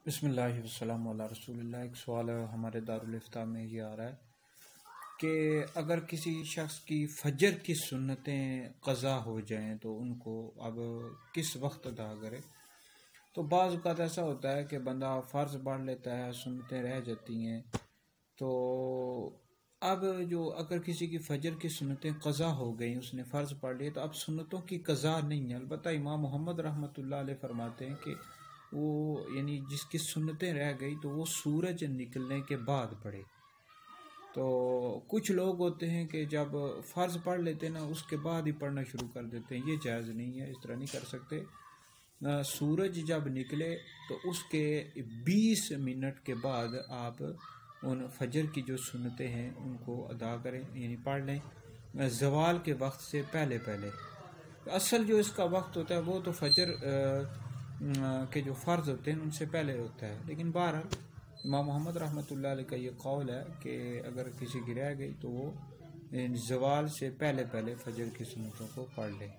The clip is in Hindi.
बिस्मिल्लाहि वस्सलामु अला रसूलिल्लाह। एक सवाल हमारे दारुल इफ्ता में ये आ रहा है कि अगर किसी शख्स की फजर की सुन्नतें क़ज़ा हो जाएं तो उनको अब किस वक्त अदा करे। तो बाज़ औक़ात ऐसा होता है कि बंदा फ़र्ज़ पढ़ लेता है, सुन्नतें रह जाती हैं। तो अब जो अगर किसी की फजर की सुन्नतें क़ज़ा हो गई, उसने फ़र्ज़ पढ़ लिए, तो अब सुन्नतों की क़ज़ा नहीं है। अलबत्ता इमाम मोहम्मद रहमतुल्लाह अलैह फरमाते हैं कि वो यानी जिसकी सुन्नतें रह गई तो वो सूरज निकलने के बाद पढ़े। तो कुछ लोग होते हैं कि जब फ़र्ज़ पढ़ लेते हैं ना, उसके बाद ही पढ़ना शुरू कर देते हैं। ये जायज़ नहीं है, इस तरह नहीं कर सकते। सूरज जब निकले तो उसके 20 मिनट के बाद आप उन फजर की जो सुन्नतें हैं उनको अदा करें, यानी पढ़ लें ज़वाल के वक्त से पहले पहले। असल जो इसका वक्त होता है वो तो फजर के जो फ़र्ज़ होते हैं उनसे पहले होता है। लेकिन बहरहाल इमाम मोहम्मद रहमतुल्लाह अलैह का ये कौल है कि अगर किसी की रह गई तो वो ज़वाल से पहले पहले फजर की सुन्नतों को पढ़ लें।